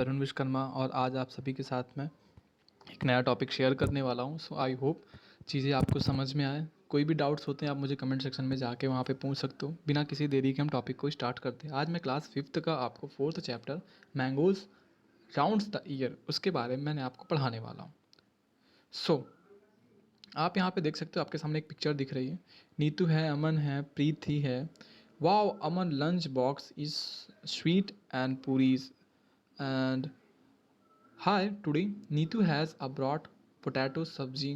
तरुण विश्वकर्मा और आज आप सभी के साथ में एक नया टॉपिक शेयर करने वाला हूँ। सो आई होप चीज़ें आपको समझ में आए। कोई भी डाउट्स होते हैं आप मुझे कमेंट सेक्शन में जाके वहाँ पे पूछ सकते हो। बिना किसी देरी के हम टॉपिक को स्टार्ट करते हैं। आज मैं क्लास 5th का आपको 4th chapter mangoes rounds the year उसके बारे में मैंने आपको पढ़ाने वाला हूँ। सो आप यहाँ पे देख सकते हो, आपके सामने एक पिक्चर दिख रही है। नीतू है, अमन है, प्रीति है। Wow, Aman lunch box is sweet and puris and Hi, today Neetu has a brought potato सब्जी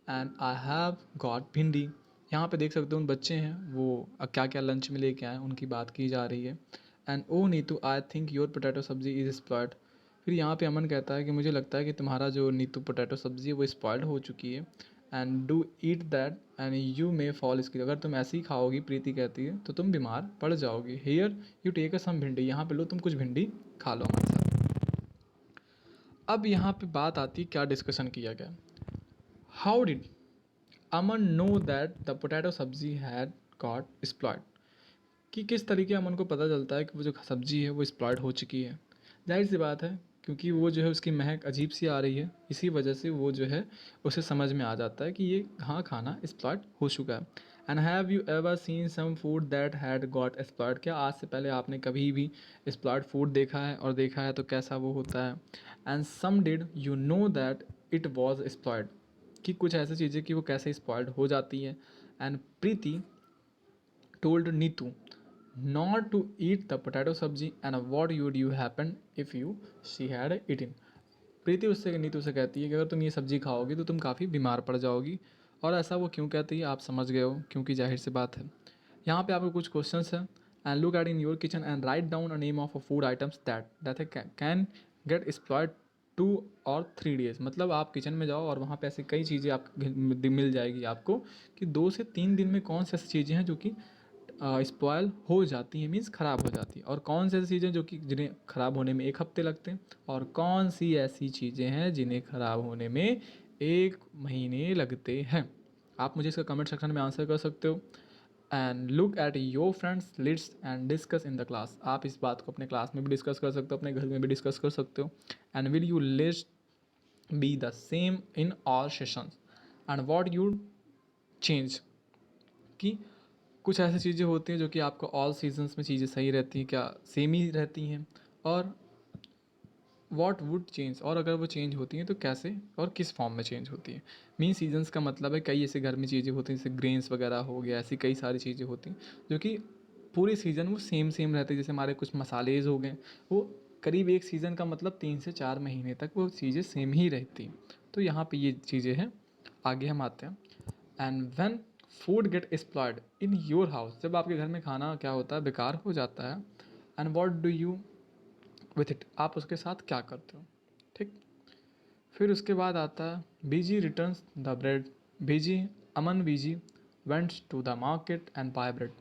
and I have got भिंडी। यहाँ पे देख सकते हो उन बच्चे हैं वो क्या क्या लंच में लेके आए उनकी बात की जा रही है। And oh Neetu I think your potato sabzi is spoiled. फिर यहाँ पे अमन कहता है कि मुझे लगता है कि तुम्हारा जो नीतू पोटैटो सब्जी है वो स्पॉइल्ड हो चुकी है। And do eat that and you may fall skill. अगर तुम ऐसे ही खाओगी, प्रीति कहती है, तो तुम बीमार पड़ जाओगी। हेयर यू टेक अ सम भिंडी। यहाँ पे लो तुम कुछ भिंडी खा लो हमारे साथ। अब यहाँ पे बात आती है क्या डिस्कशन किया गया। How did Aman know that the potato सब्जी हैड गॉट स्प्लॉयड। कि किस तरीके अमन को पता चलता है कि वो जो सब्जी है वो स्प्लॉयड हो चुकी है। जाहिर सी बात है, क्योंकि वो जो है उसकी महक अजीब सी आ रही है, इसी वजह से वो जो है उसे समझ में आ जाता है कि ये हाँ खाना स्प्लॉयड हो चुका है। And have you ever seen some food that had got spoiled. क्या आज से पहले आपने कभी भी स्प्लॉयड फूड देखा है, और देखा है तो कैसा वो होता है। And some did you know that it was spoiled. कि कुछ ऐसी चीज़ें कि वो कैसे स्पॉइल्ड हो जाती है। And Preeti told Neetu not to eat the potato sabzi and what you'd you happen if you she had eaten. Preeti उससे नीतू से कहती है कि अगर तुम ये सब्जी खाओगी तो तुम काफ़ी बीमार पड़ जाओगी। और ऐसा वो क्यों कहती है आप समझ गए हो, क्योंकि जाहिर सी बात है। यहाँ पे आपको कुछ क्वेश्चंस हैं। And look eight in your kitchen and write down a name of a food items that can get exploited 2 और 3 days। मतलब आप किचन में जाओ और वहाँ पे ऐसी कई चीज़ें आप मिल जाएगी आपको कि 2 से 3 दिन में कौन सी ऐसी चीज़ें हैं जो कि स्पॉयल हो जाती हैं, मीन्स ख़राब हो जाती है, और कौन सी ऐसी चीज़ें जो कि जिन्हें ख़राब होने में 1 हफ्ते लगते हैं, और कौन सी ऐसी चीज़ें हैं जिन्हें ख़राब होने में 1 महीने लगते हैं। आप मुझे इसका कमेंट सेक्शन में आंसर कर सकते हो। And look at your friends list and discuss in the class. आप इस बात को अपने क्लास में भी डिस्कस कर सकते हो, अपने घर में भी डिस्कस कर सकते हो। And will you list be the same in all sessions and what you change. कि कुछ ऐसी चीज़ें होती हैं जो कि आपको ऑल सीजन्स में चीज़ें सही रहती हैं, क्या सेम ही रहती हैं, और वॉट वुड चेंज, और अगर वो चेंज होती हैं तो कैसे और किस फॉर्म में चेंज होती हैं। मीन सीजन्स का मतलब है कई ऐसे घर में चीज़ें होती हैं जैसे ग्रेन्स वगैरह हो गया, ऐसी कई सारी चीज़ें होती हैं जो कि पूरे सीज़न वो सेम सेम रहते हैं। जैसे हमारे कुछ मसालेज हो गए, वो करीब एक सीज़न का मतलब 3 से 4 महीने तक वो चीज़ें सेम ही रहती हैं। तो यहाँ पे ये चीज़ें हैं। आगे हम आते हैं। And when food gate exploited in your house. जब आपके घर में खाना क्या होता है, बेकार हो जाता है। And what do you with it. आप उसके साथ क्या करते हो, ठीक। फिर उसके बाद आता है Biji returns the bread. Biji Aman Biji wents to the market and buy bread.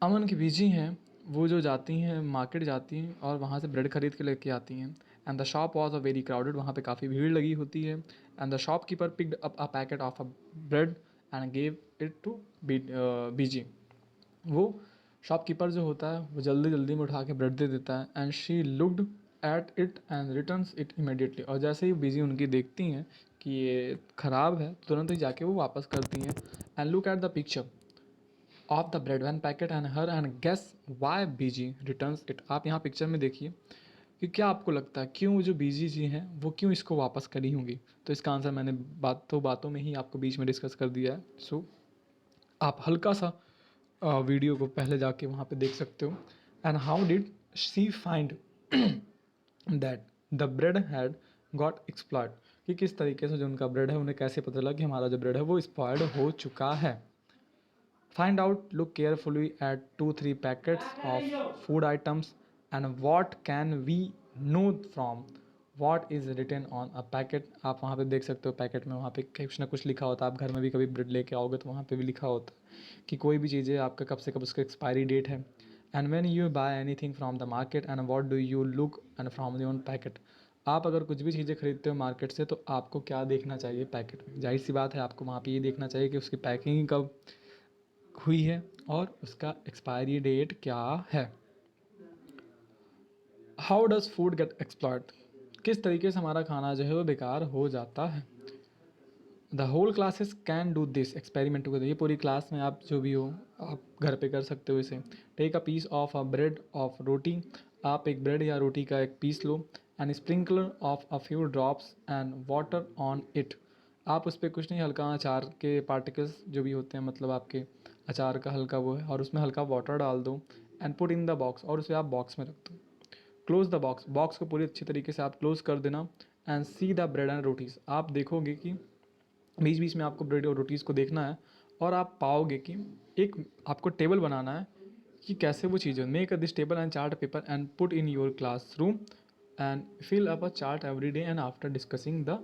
Aman की बीजी हैं, वो जो जाती हैं मार्केट जाती हैं और वहाँ से ब्रेड खरीद के लेके आती हैं। And the shop was a very crowded. वहाँ पे काफ़ी भीड़ लगी होती है। And the shopkeeper picked up a packet of a bread and gave it to Biji. वो शॉपकीपर जो होता है वो जल्दी जल्दी में उठा के ब्रेड दे देता है। And she looked at it and returns it immediately. और जैसे ही बिजी उनकी देखती हैं कि ये ख़राब है, तुरंत ही जाके वो वापस करती हैं। And look at the picture of the bread one packet and her and guess why BG returns it. आप यहाँ पिक्चर में देखिए कि क्या आपको लगता है क्यों जो बीजी जी हैं वो क्यों इसको वापस करी होंगी। तो इसका आंसर मैंने बातों में ही आपको बीच में डिस्कस कर दिया है। सो आप हल्का सा वीडियो को पहले जाके वहाँ पे देख सकते हो। And how did she find that the bread had got exploited. कि किस तरीके से जो उनका ब्रेड है उन्हें कैसे पता चला कि हमारा जो ब्रेड है वो एक्सपायर्ड हो चुका है। Find out, look carefully at 2-3 packets of food items and what can we know from what is written on a packet. आप वहाँ पे देख सकते हो पैकेट में वहाँ पे कुछ ना कुछ लिखा होता है। आप घर में भी कभी ब्रेड लेके आओगे तो वहाँ पे भी लिखा होता है कि कोई भी चीज़ें आपका कब से कब उसका एक्सपायरी डेट है। And when you buy anything from the market and what do you look and from the own packet. आप अगर कुछ भी चीज़ें खरीदते हो मार्केट से तो आपको क्या देखना चाहिए पैकेट में। जाहिर सी बात है आपको वहाँ पे ये देखना चाहिए कि उसकी पैकिंग कब हुई है और उसका एक्सपायरी डेट क्या है। How does food gate exploited, किस तरीके से हमारा खाना जो है वो बेकार हो जाता है। The whole classes can do this experiment together, ये पूरी क्लास में आप जो भी हो आप घर पे कर सकते हो इसे। Take a piece of a bread of roti, आप एक ब्रेड या रोटी का एक पीस लो, and sprinkler of a few drops and water on it, आप उस पर कुछ नहीं, हल्का अचार के पार्टिकल्स जो भी होते हैं, मतलब आपके अचार का हल्का वो है, और उसमें हल्का वाटर डाल दो, and put in the box, और उसे आप बॉक्स में रख दो। क्लोज द बॉक्स, बॉक्स को पूरी अच्छी तरीके से आप क्लोज कर देना, and see the bread and rotis, आप देखोगे कि बीच बीच में आपको ब्रेड और रोटीज़ को देखना है, और आप पाओगे कि एक आपको टेबल बनाना है कि कैसे वो चीज़ें, make this table and chart paper and put in your classroom and fill up a chart every day and after discussing the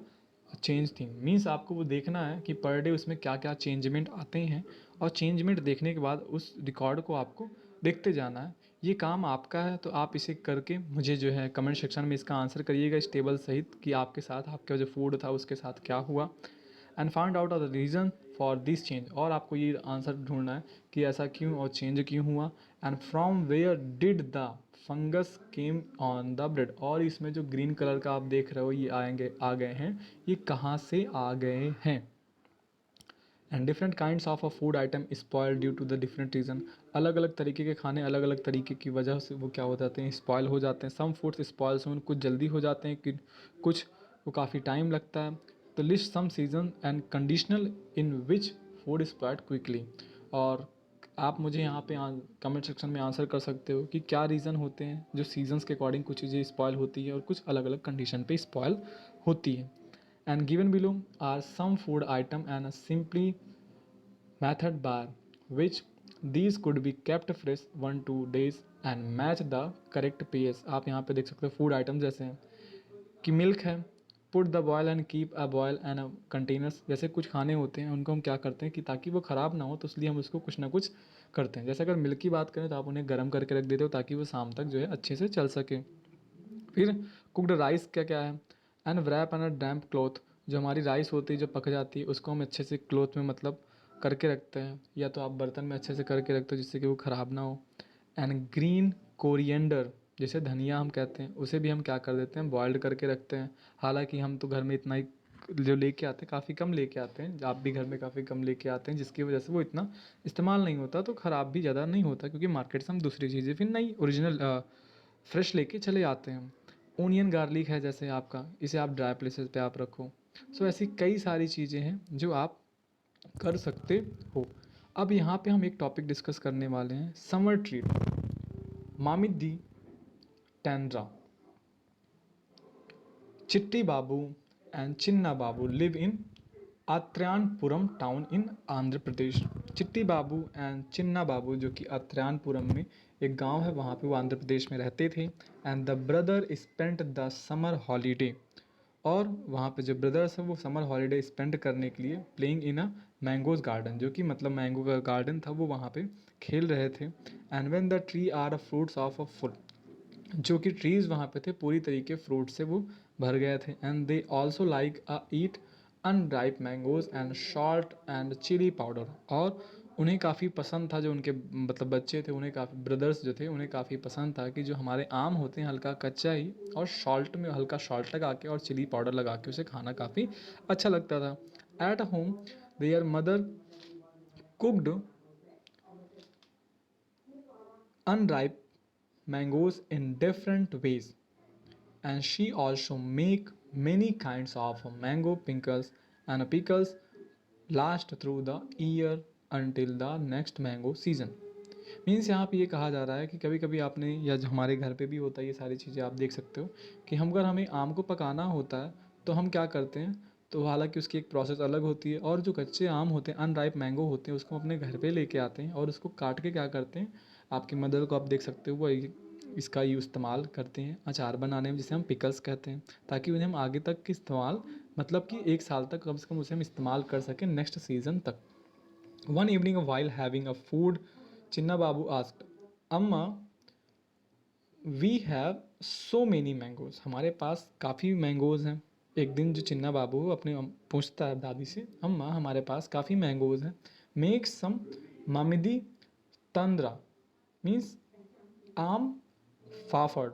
change thing. Means आपको वो देखना है कि पर डे उसमें क्या क्या चेंजमेंट आते हैं, और चेंजमेंट देखने के बाद उस रिकॉर्ड को आपको देखते जाना है। ये काम आपका है, तो आप इसे करके मुझे जो है कमेंट सेक्शन में इसका आंसर करिएगा इस टेबल सहित, कि आपके साथ आपका जो फूड था उसके साथ क्या हुआ, and find out the reason for this change, और आपको ये आंसर ढूंढना है कि ऐसा क्यों और चेंज क्यों हुआ, and from where did the fungus came on the bread, और इसमें जो ग्रीन कलर का आप देख रहे हो ये आ गए हैं, ये कहाँ से आ गए हैं। And different kinds of a food item spoil due to the different reason, अलग अलग तरीके के खाने अलग अलग तरीके की वजह से वो क्या हो जाते हैं, स्पॉयल हो जाते हैं। सम फूड्स स्पॉयल सून, कुछ जल्दी हो जाते हैं कि कुछ को काफ़ी टाइम लगता है। तो list some season and conditional in which food spoiled quickly, और आप मुझे यहाँ पे कमेंट सेक्शन में आंसर कर सकते हो कि क्या रीज़न होते हैं जो सीजन्स के अकॉर्डिंग कुछ चीज़ें स्पॉयल होती है और कुछ अलग अलग कंडीशन पे स्पॉयल होती है। And given below are some food item and a simply method by which these could be kept fresh 1-2 days and match the correct pH। आप यहाँ पे देख सकते हो फूड आइटम जैसे हैं कि मिल्क है, put the boil and keep a boil and a containers, जैसे कुछ खाने होते हैं उनको हम क्या करते हैं कि ताकि वो ख़राब ना हो तो इसलिए हम उसको कुछ ना कुछ करते हैं। जैसे अगर मिल्क की बात करें तो आप उन्हें गर्म करके रख देते हो ताकि वो शाम तक जो है अच्छे से चल सके। फिर कुकड राइस क्या क्या है, and wrap in a damp cloth, जो हमारी राइस होती है जो पक जाती है उसको हम अच्छे से क्लॉथ में मतलब करके रखते हैं, या तो आप बर्तन में अच्छे से करके रखते हो जिससे कि वो ख़राब ना हो। एंड ग्रीन कोरिएंडर, जैसे धनिया हम कहते हैं, उसे भी हम क्या कर देते हैं, बॉयल्ड करके रखते हैं। हालांकि हम तो घर में इतना ही जो लेके आते हैं काफ़ी कम लेके आते हैं, आप भी घर में काफ़ी कम लेके आते हैं, जिसकी वजह से वो इतना इस्तेमाल नहीं होता, तो ख़राब भी ज़्यादा नहीं होता, क्योंकि मार्केट से हम दूसरी चीज़ें फिर नई ओरिजिनल फ्रेश लेके चले आते हैं। ओनियन गार्लिक है जैसे आपका, इसे आप ड्राई प्लेसेस पे आप रखो। सो ऐसी कई सारी चीज़ें हैं जो आप कर सकते हो। अब यहाँ पे हम एक टॉपिक डिस्कस करने वाले हैं, summer treat. Mamidi tandra, Chitti Babu and Chinna Babu live in Atreyapuram town in Andhra Pradesh. Chitti Babu and Chinna बाबू जो कि आत्र्यानपुरम में एक गांव है, वहाँ पे वो आंध्र प्रदेश में रहते थे। And the brother spent the summer holiday, और वहाँ पे जो ब्रदर्स हैं वो समर हॉलीडे स्पेंड करने के लिए playing in a mangoes garden, जो कि मतलब मैंगो का गार्डन था, वो वहाँ पे खेल रहे थे। And when the tree are fruits of a full, जो कि ट्रीज़ वहाँ पे थे पूरी तरीके फ्रूट से वो भर गए थे। And they also like a eat unripe mangoes and salt and chilli powder, और उन्हें काफ़ी पसंद था, जो उनके मतलब बच्चे थे उन्हें काफ़ी, ब्रदर्स जो थे उन्हें काफ़ी पसंद था कि जो हमारे आम होते हैं हल्का कच्चा ही और सॉल्ट में हल्का सॉल्ट लगा के और चिली पाउडर लगा के उसे खाना काफ़ी अच्छा लगता था। At home there mother cooked unripe mangoes in different ways, and she also make many kinds of mango pickles, and pickles last through the year until the next mango season। Means यहाँ पे ये कहा जा रहा है कि कभी कभी आपने, या जो हमारे घर पे भी होता है ये सारी चीज़ें आप देख सकते हो कि हम अगर हमें आम को पकाना होता है तो हम क्या करते हैं, तो हालांकि उसकी एक प्रोसेस अलग होती है, और जो कच्चे आम होते हैं अनराइप मैंगो होते हैं उसको अपने घर पे लेके आते हैं और उसको काट के क्या करते हैं, आपकी मदर को आप देख सकते हो वो इसका यूँ इस्तेमाल करते हैं अचार बनाने में, जिसे हम पिकल्स कहते हैं, ताकि उन्हें हम आगे तक की इस्तेमाल, मतलब कि 1 साल तक कम से कम उसे हम इस्तेमाल कर सकें नेक्स्ट सीज़न तक। One evening while having a food, Chinna Babu asked, amma we have so many mangoes, हमारे पास काफ़ी मैंगोज़ हैं। एक दिन जो चिन्ना बाबू अपने पूछता है दादी से, अम्मा हमारे पास काफ़ी मैंगोज़ हैं, मेक सम मामिदी तंद्रा, मीन्स आम फाफड़,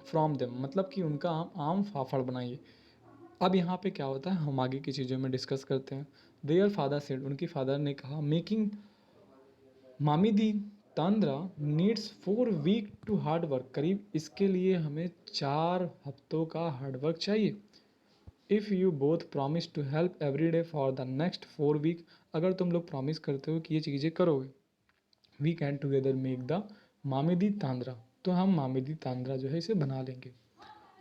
फ्रॉम देम, मतलब कि उनका आम फाफड़ बनाइए। अब यहाँ पे क्या होता है, हम आगे की चीज़ों में डिस्कस करते हैं। देयर फादर सेड, उनकी फादर ने कहा, making mamidi tandra needs 4 week to hard work, करीब इसके लिए हमें 4 हफ्तों का हार्ड वर्क चाहिए। If you both promise to help every day for the next 4 week, अगर तुम लोग प्रॉमिस करते हो कि ये चीज़ें करोगे, we can together make the mamidi tandra, तो हम मामिदी तांद्रा जो है इसे बना लेंगे।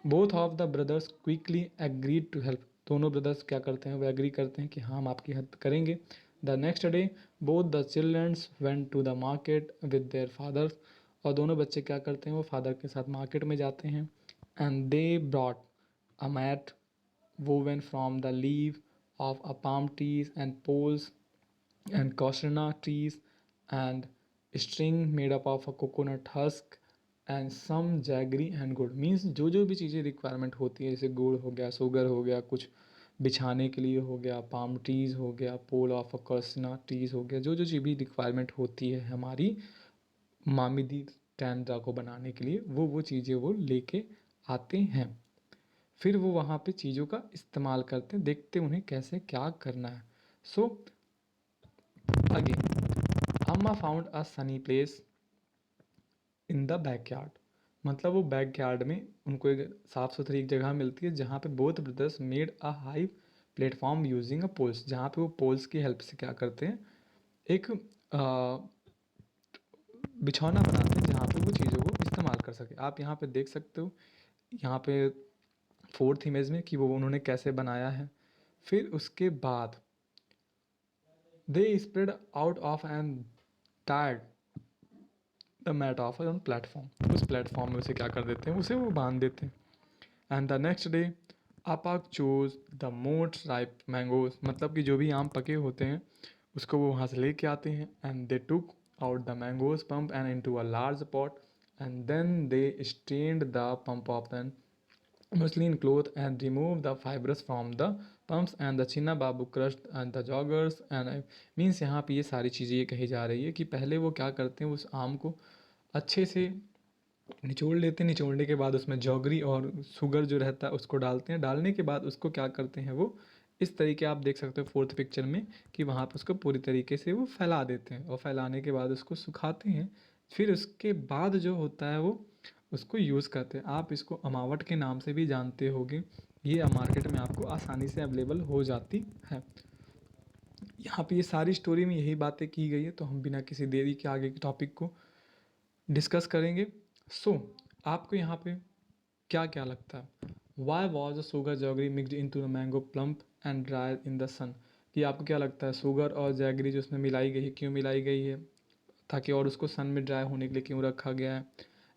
Both of the brothers quickly agreed to help, दोनों ब्रदर्स क्या करते हैं, वो एग्री करते हैं कि हाँ हम आपकी हेल्प करेंगे। The next day both the childrens went to the market with their fathers, और दोनों बच्चे क्या करते हैं, वो फादर के साथ मार्केट में जाते हैं। And they brought a mat woven from the leaf of a palm trees and poles and cosrana trees and string made up of a coconut husk and some jaggery and गुड़, means जो जो भी चीज़ें requirement होती है, जैसे गुड़ हो गया, शुगर हो गया, कुछ बिछाने के लिए हो गया, पाम ट्रीज़ हो गया, पोल ऑफ अ कॉसना ट्रीज़ हो गया, जो जो चीज़ भी रिक्वायरमेंट होती है हमारी मामिदी टैंड्रा को बनाने के लिए, वो चीज़ें वो लेके आते हैं। फिर वो वहाँ पे चीज़ों का इस्तेमाल करते हैं, देखते उन्हें कैसे क्या करना है। सो अगेन अम्मा found a Sunny place in the backyard, मतलब वो बैकयार्ड में उनको एक साफ़ सुथरी एक जगह मिलती है जहाँ पे both brothers made a high platform using a poles, जहाँ पे वो पोल्स की हेल्प से क्या करते हैं, एक बिछौना बनाते हैं जहाँ पे वो चीज़ों को इस्तेमाल कर सके। आप यहाँ पे देख सकते हो, यहाँ पे 4th इमेज में, कि वो उन्होंने कैसे बनाया है। फिर उसके बाद they spread out of and tired the mat of on platform, उस प्लेटफॉर्म में उसे क्या कर देते हैं, उसे वो बांध देते हैं। एंड द नेक्स्ट डे आपाक choose the most ripe mangoes, मतलब कि जो भी आम पके होते हैं उसको वो वहाँ से लेके आते हैं। And they took out the mangoes pump and into a large pot and then they strained the pump of than muslin cloth and remove the fibrous from the pumps and the chinna babu crushed and the joggers and means यहाँ पे ये सारी चीज़ें ये कही जा रही है कि पहले वो क्या करते हैं, उस आम को अच्छे से निचोड़ लेते हैं, निचोड़ने के बाद उसमें जॉगरी और शुगर जो रहता है उसको डालते हैं, डालने के बाद उसको क्या करते हैं, वो इस तरीके आप देख सकते हो 4th पिक्चर में कि वहाँ पर उसको पूरी तरीके से वो फैला देते हैं, और फैलाने के बाद उसको सुखाते हैं। फिर उसके बाद जो होता है वो उसको यूज़ करते हैं। आप इसको अमावट के नाम से भी जानते होंगे, ये मार्केट में आपको आसानी से अवेलेबल हो जाती है। यहाँ पे ये सारी स्टोरी में यही बातें की गई है, तो हम बिना किसी देरी के आगे के टॉपिक को डिस्कस करेंगे। सो आपको यहाँ पे क्या क्या लगता है, why was the sugar jaggery mixed into the mango plump and dry in the sun, कि आपको क्या लगता है शुगर और जैगरी जो उसमें मिलाई गई है, क्यों मिलाई गई है, ताकि और उसको सन में ड्राई होने के लिए क्यों रखा गया है।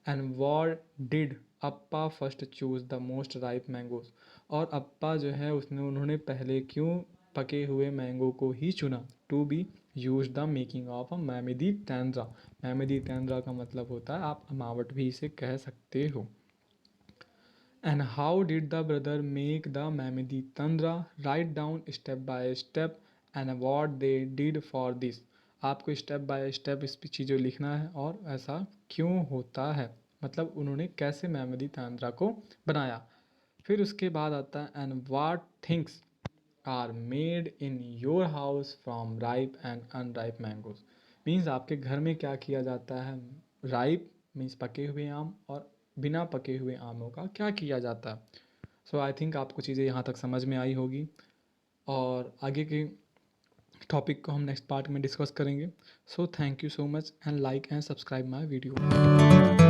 And war did Appa first choose the most ripe mangoes, और अप्पा जो है उन्होंने पहले क्यों पके हुए मैंगो को ही चुना, to be use the making of a mamidi tandra, mamidi tandra का मतलब होता है, आप अमावट भी इसे कह सकते हो। And how did the brother make the mamidi tandra, right down step by step and what they did for this, आपको स्टेप बाय स्टेप इस चीज़ों लिखना है और ऐसा क्यों होता है, मतलब उन्होंने कैसे मैमिदी तंद्रा को बनाया। फिर उसके बाद आता है and what things are made in your house from ripe and unripe mangoes, means आपके घर में क्या किया जाता है, राइप मीन्स पके हुए आम और बिना पके हुए आमों का क्या किया जाता है। सो आई थिंक आपको चीज़ें यहाँ तक समझ में आई होगी, और आगे के टॉपिक को हम नेक्स्ट पार्ट में डिस्कस करेंगे। So thank you so much and like and subscribe my video.